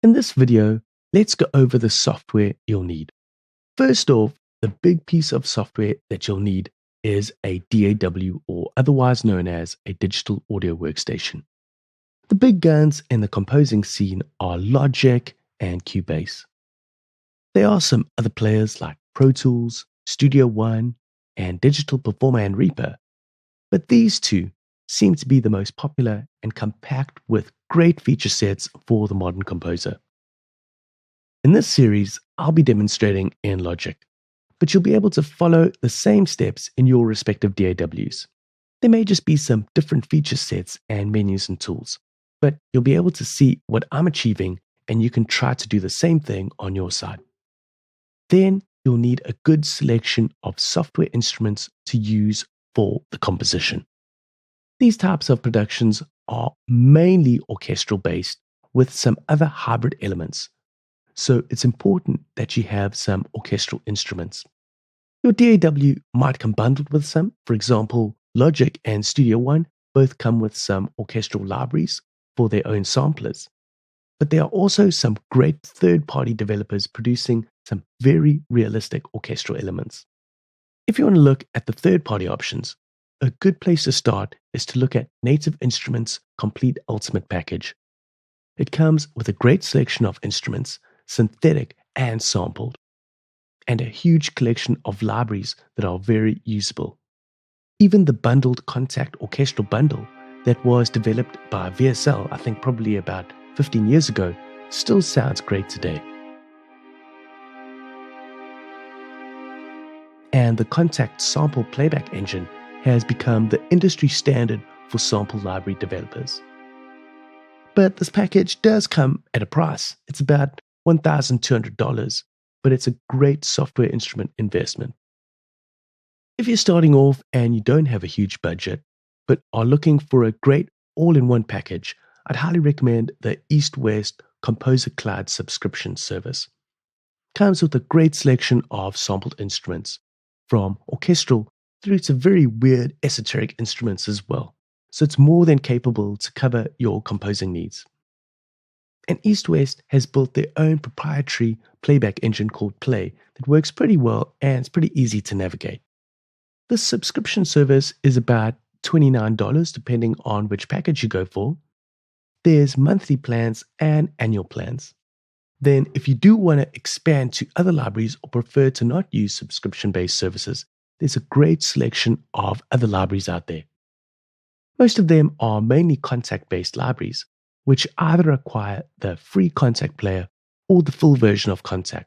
In this video, let's go over the software you'll need. First off, the big piece of software that you'll need is a DAW, or otherwise known as a digital audio workstation. The big guns in the composing scene are Logic and Cubase. There are some other players like Pro Tools, Studio One, and Digital Performer and Reaper, but these two seem to be the most popular and compact with great feature sets for the modern composer. In this series, I'll be demonstrating in Logic, but you'll be able to follow the same steps in your respective DAWs. There may just be some different feature sets and menus and tools, but you'll be able to see what I'm achieving and you can try to do the same thing on your side. Then you'll need a good selection of software instruments to use for the composition. These types of productions are mainly orchestral based with some other hybrid elements. So it's important that you have some orchestral instruments. Your DAW might come bundled with some. For example, Logic and Studio One both come with some orchestral libraries for their own samplers. But there are also some great third-party developers producing some very realistic orchestral elements. If you want to look at the third-party options, a good place to start is to look at Native Instruments Complete Ultimate Package. It comes with a great selection of instruments, synthetic and sampled, and a huge collection of libraries that are very usable. Even the bundled Kontakt Orchestral Bundle that was developed by VSL, I think probably about 15 years ago, still sounds great today. And the Kontakt Sample Playback Engine has become the industry standard for sample library developers. But this package does come at a price. It's about $1,200, but it's a great software instrument investment. If you're starting off and you don't have a huge budget, but are looking for a great all-in-one package, I'd highly recommend the East-West Composer Cloud subscription service. It comes with a great selection of sampled instruments, from orchestral through to very weird esoteric instruments as well. So it's more than capable to cover your composing needs. And East-West has built their own proprietary playback engine called Play that works pretty well and it's pretty easy to navigate. This subscription service is about $29 depending on which package you go for. There's monthly plans and annual plans. Then if you do want to expand to other libraries or prefer to not use subscription-based services, there's a great selection of other libraries out there. Most of them are mainly Kontakt-based libraries, which either require the free Kontakt player or the full version of Kontakt.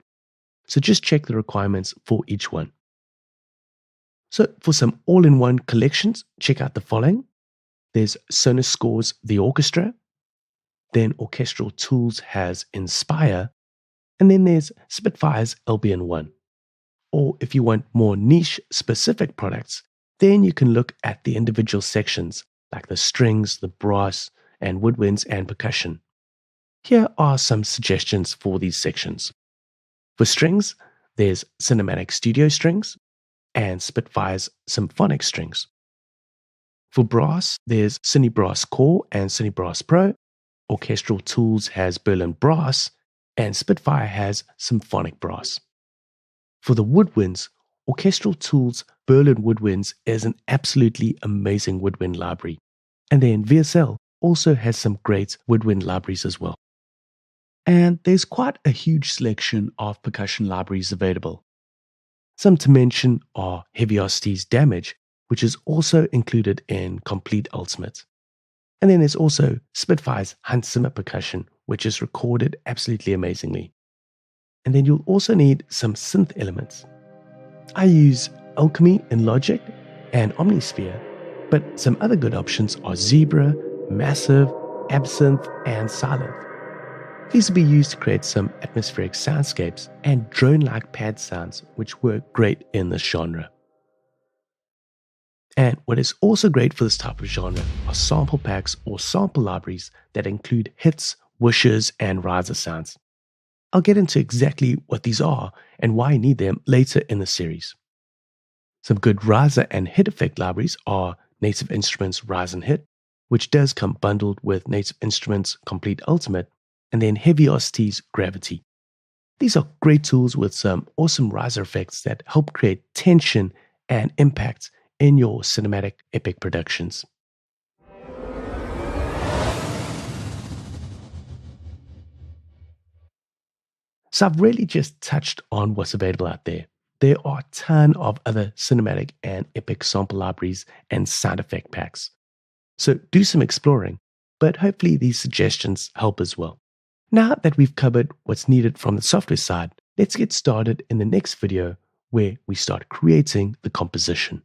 So just check the requirements for each one. So for some all-in-one collections, check out the following. There's Sonus Score's The Orchestra. Then Orchestral Tools has Inspire. And then there's Spitfire's Albion One. Or if you want more niche specific products, then you can look at the individual sections like the strings, the brass, and woodwinds and percussion. Here are some suggestions for these sections. For strings, there's Cinematic Studio Strings and Spitfire's Symphonic Strings. For brass, there's Cinebrass Core and Cinebrass Pro. Orchestral Tools has Berlin Brass, and Spitfire has Symphonic Brass. For the woodwinds, Orchestral Tools Berlin Woodwinds is an absolutely amazing woodwind library. And then VSL also has some great woodwind libraries as well. And there's quite a huge selection of percussion libraries available. Some to mention are Heaviosity's Damage, which is also included in Complete Ultimate. And then there's also Spitfire's Hans Zimmer Percussion, which is recorded absolutely amazingly. And then you'll also need some synth elements. I use Alchemy in Logic and Omnisphere, but some other good options are Zebra, Massive, Absinthe, and Silent. These will be used to create some atmospheric soundscapes and drone-like pad sounds, which work great in this genre. And what is also great for this type of genre are sample packs or sample libraries that include hits, wishes, and riser sounds. I'll get into exactly what these are and why you need them later in the series. Some good riser and hit effect libraries are Native Instruments Rise and Hit, which does come bundled with Native Instruments Complete Ultimate, and then Heaviosity's Gravity. These are great tools with some awesome riser effects that help create tension and impact in your cinematic epic productions. So I've really just touched on what's available out there. There are a ton of other cinematic and epic sample libraries and sound effect packs. So do some exploring, but hopefully these suggestions help as well. Now that we've covered what's needed from the software side, let's get started in the next video where we start creating the composition.